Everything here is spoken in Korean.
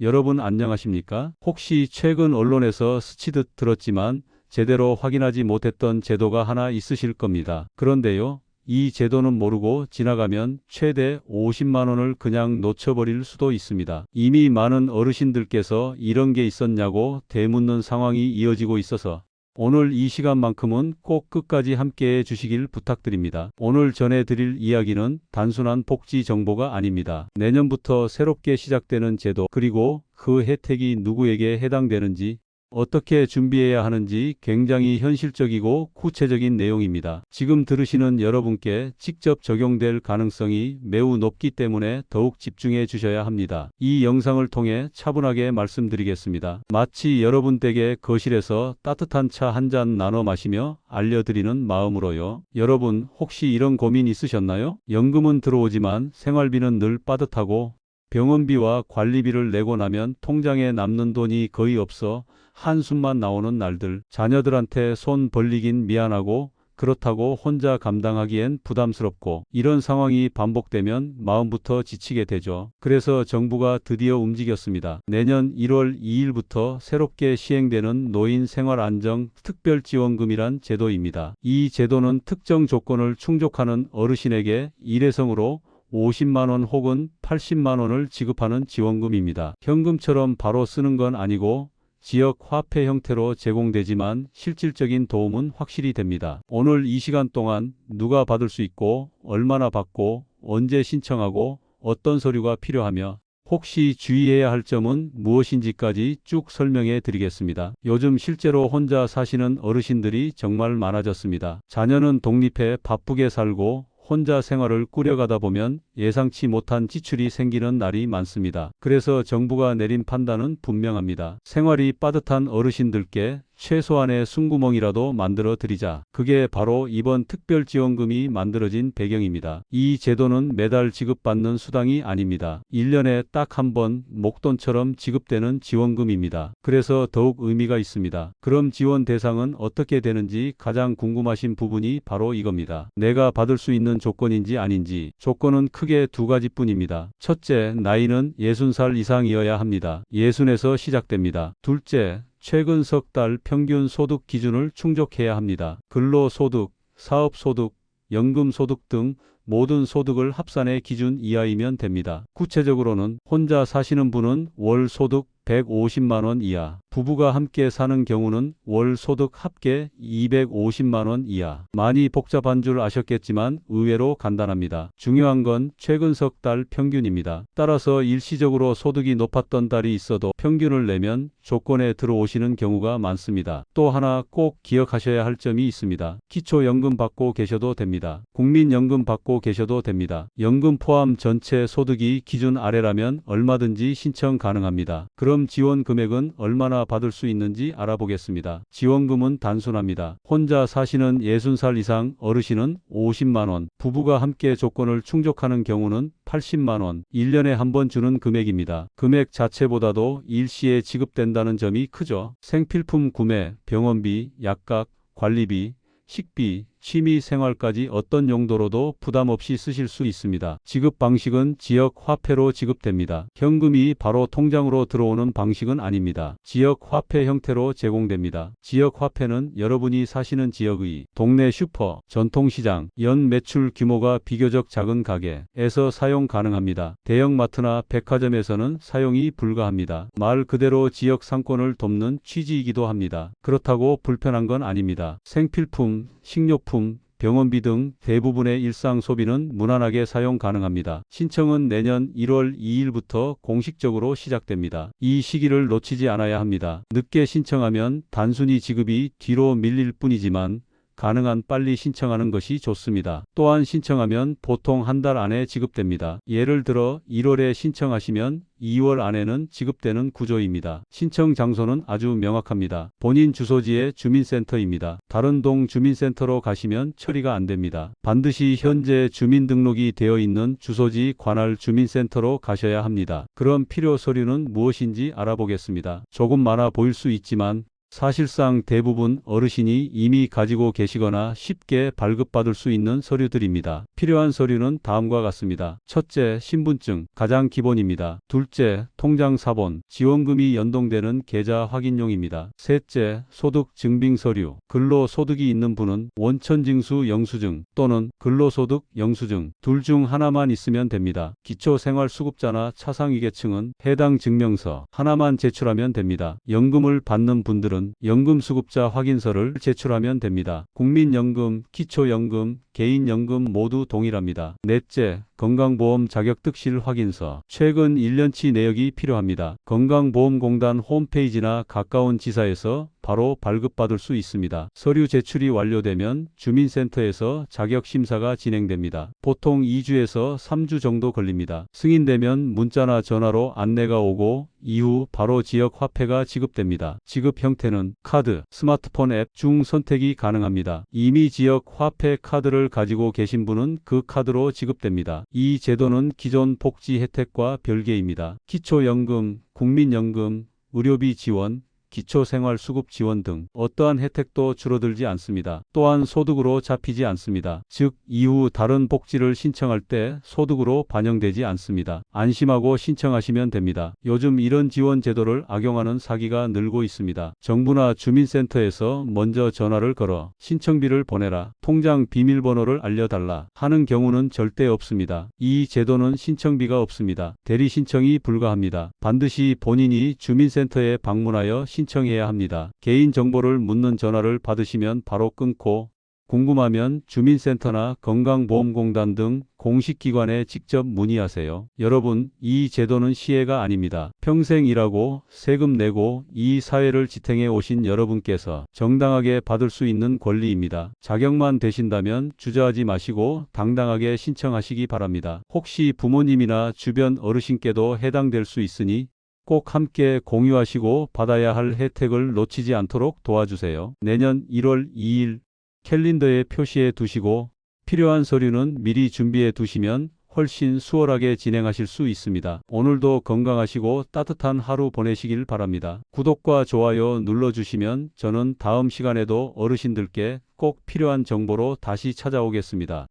여러분 안녕하십니까? 혹시 최근 언론에서 스치듯 들었지만 제대로 확인하지 못했던 제도가 하나 있으실 겁니다. 그런데요, 이 제도는 모르고 지나가면 최대 50만 원을 그냥 놓쳐버릴 수도 있습니다. 이미 많은 어르신들께서 이런 게 있었냐고 되묻는 상황이 이어지고 있어서 오늘 이 시간만큼은 꼭 끝까지 함께해 주시길 부탁드립니다. 오늘 전해드릴 이야기는 단순한 복지 정보가 아닙니다. 내년부터 새롭게 시작되는 제도, 그리고 그 혜택이 누구에게 해당되는지, 어떻게 준비해야 하는지 굉장히 현실적이고 구체적인 내용입니다. 지금 들으시는 여러분께 직접 적용될 가능성이 매우 높기 때문에 더욱 집중해 주셔야 합니다. 이 영상을 통해 차분하게 말씀드리겠습니다. 마치 여러분 댁의 거실에서 따뜻한 차 한 잔 나눠 마시며 알려드리는 마음으로요. 여러분 혹시 이런 고민 있으셨나요? 연금은 들어오지만 생활비는 늘 빠듯하고 병원비와 관리비를 내고 나면 통장에 남는 돈이 거의 없어 한숨만 나오는 날들, 자녀들한테 손 벌리긴 미안하고 그렇다고 혼자 감당하기엔 부담스럽고, 이런 상황이 반복되면 마음부터 지치게 되죠. 그래서 정부가 드디어 움직였습니다. 내년 1월 2일부터 새롭게 시행되는 노인생활안정 특별지원금이란 제도입니다. 이 제도는 특정 조건을 충족하는 어르신에게 일회성으로 50만 원 혹은 80만 원을 지급하는 지원금입니다. 현금처럼 바로 쓰는 건 아니고 지역 화폐 형태로 제공되지만 실질적인 도움은 확실히 됩니다. 오늘 이 시간 동안 누가 받을 수 있고, 얼마나 받고, 언제 신청하고, 어떤 서류가 필요하며 혹시 주의해야 할 점은 무엇인지까지 쭉 설명해 드리겠습니다. 요즘 실제로 혼자 사시는 어르신들이 정말 많아졌습니다. 자녀는 독립해 바쁘게 살고 혼자 생활을 꾸려가다 보면 예상치 못한 지출이 생기는 날이 많습니다. 그래서 정부가 내린 판단은 분명합니다. 생활이 빠듯한 어르신들께 최소한의 숨구멍이라도 만들어 드리자. 그게 바로 이번 특별지원금이 만들어진 배경입니다. 이 제도는 매달 지급받는 수당이 아닙니다. 1년에 딱 한 번 목돈처럼 지급되는 지원금입니다. 그래서 더욱 의미가 있습니다. 그럼 지원 대상은 어떻게 되는지 가장 궁금하신 부분이 바로 이겁니다. 내가 받을 수 있는 조건인지 아닌지. 조건은 크게 두 가지뿐입니다. 첫째, 나이는 60살 이상이어야 합니다. 60에서 시작됩니다. 둘째, 최근 석 달 평균 소득 기준을 충족해야 합니다. 근로소득, 사업소득, 연금소득 등 모든 소득을 합산해 기준 이하이면 됩니다. 구체적으로는 혼자 사시는 분은 월 소득 150만 원 이하, 부부가 함께 사는 경우는 월 소득 합계 250만 원 이하. 많이 복잡한 줄 아셨겠지만 의외로 간단합니다. 중요한 건 최근 석 달 평균입니다. 따라서 일시적으로 소득이 높았던 달이 있어도 평균을 내면 조건에 들어오시는 경우가 많습니다. 또 하나 꼭 기억하셔야 할 점이 있습니다. 기초연금 받고 계셔도 됩니다. 국민연금 받고 계셔도 됩니다. 연금 포함 전체 소득이 기준 아래라면 얼마든지 신청 가능합니다. 그럼 지원 금액은 얼마나 받을 수 있는지 알아보겠습니다. 지원금은 단순합니다. 혼자 사시는 60살 이상 어르신은 50만 원, 부부가 함께 조건을 충족하는 경우는 80만 원, 1년에 한 번 주는 금액입니다. 금액 자체보다도 일시에 지급된다는 점이 크죠. 생필품 구매, 병원비, 약값, 관리비, 식비, 취미 생활까지 어떤 용도로도 부담 없이 쓰실 수 있습니다. 지급 방식은 지역 화폐로 지급됩니다. 현금이 바로 통장으로 들어오는 방식은 아닙니다. 지역 화폐 형태로 제공됩니다. 지역 화폐는 여러분이 사시는 지역의 동네 슈퍼, 전통시장, 연 매출 규모가 비교적 작은 가게에서 사용 가능합니다. 대형마트나 백화점에서는 사용이 불가합니다. 말 그대로 지역 상권을 돕는 취지이기도 합니다. 그렇다고 불편한 건 아닙니다. 생필품, 식료품, 병원비 등 대부분의 일상 소비는 무난하게 사용 가능합니다. 신청은 내년 1월 2일부터 공식적으로 시작됩니다. 이 시기를 놓치지 않아야 합니다. 늦게 신청하면 단순히 지급이 뒤로 밀릴 뿐이지만 가능한 빨리 신청하는 것이 좋습니다. 또한 신청하면 보통 한 달 안에 지급됩니다. 예를 들어 1월에 신청하시면 2월 안에는 지급되는 구조입니다. 신청 장소는 아주 명확합니다. 본인 주소지의 주민센터입니다. 다른 동 주민센터로 가시면 처리가 안 됩니다. 반드시 현재 주민등록이 되어 있는 주소지 관할 주민센터로 가셔야 합니다. 그럼 필요 서류는 무엇인지 알아보겠습니다. 조금 많아 보일 수 있지만 사실상 대부분 어르신이 이미 가지고 계시거나 쉽게 발급받을 수 있는 서류들입니다. 필요한 서류는 다음과 같습니다. 첫째, 신분증, 가장 기본입니다. 둘째, 통장 사본, 지원금이 연동되는 계좌 확인용입니다. 셋째, 소득 증빙 서류, 근로소득이 있는 분은 원천징수 영수증 또는 근로소득 영수증 둘 중 하나만 있으면 됩니다. 기초생활수급자나 차상위계층은 해당 증명서 하나만 제출하면 됩니다. 연금을 받는 분들은 연금수급자 확인서를 제출하면 됩니다. 국민연금, 기초연금, 개인연금 모두 동일합니다. 넷째, 건강보험 자격득실 확인서. 최근 1년치 내역이 필요합니다. 건강보험공단 홈페이지나 가까운 지사에서 바로 발급받을 수 있습니다. 서류 제출이 완료되면 주민센터에서 자격심사가 진행됩니다. 보통 2주에서 3주 정도 걸립니다. 승인되면 문자나 전화로 안내가 오고 이후 바로 지역 화폐가 지급됩니다. 지급 형태는 카드, 스마트폰 앱 중 선택이 가능합니다. 이미 지역 화폐 카드를 가지고 계신 분은 그 카드로 지급됩니다. 이 제도는 기존 복지 혜택과 별개입니다. 기초연금, 국민연금, 의료비 지원, 기초생활수급 지원 등 어떠한 혜택도 줄어들지 않습니다. 또한 소득으로 잡히지 않습니다. 즉, 이후 다른 복지를 신청할 때 소득으로 반영되지 않습니다. 안심하고 신청하시면 됩니다. 요즘 이런 지원 제도를 악용하는 사기가 늘고 있습니다. 정부나 주민센터에서 먼저 전화를 걸어 신청비를 보내라, 통장 비밀번호를 알려달라 하는 경우는 절대 없습니다. 이 제도는 신청비가 없습니다. 대리 신청이 불가합니다. 반드시 본인이 주민센터에 방문하여 신청해야 합니다. 개인정보를 묻는 전화를 받으시면 바로 끊고 궁금하면 주민센터나 건강보험공단 등 공식기관에 직접 문의하세요. 여러분, 이 제도는 시혜가 아닙니다. 평생 일하고 세금 내고 이 사회를 지탱해 오신 여러분께서 정당하게 받을 수 있는 권리입니다. 자격만 되신다면 주저하지 마시고 당당하게 신청하시기 바랍니다. 혹시 부모님이나 주변 어르신께도 해당될 수 있으니 꼭 함께 공유하시고 받아야 할 혜택을 놓치지 않도록 도와주세요. 내년 1월 2일 캘린더에 표시해 두시고 필요한 서류는 미리 준비해 두시면 훨씬 수월하게 진행하실 수 있습니다. 오늘도 건강하시고 따뜻한 하루 보내시길 바랍니다. 구독과 좋아요 눌러주시면 저는 다음 시간에도 어르신들께 꼭 필요한 정보로 다시 찾아오겠습니다.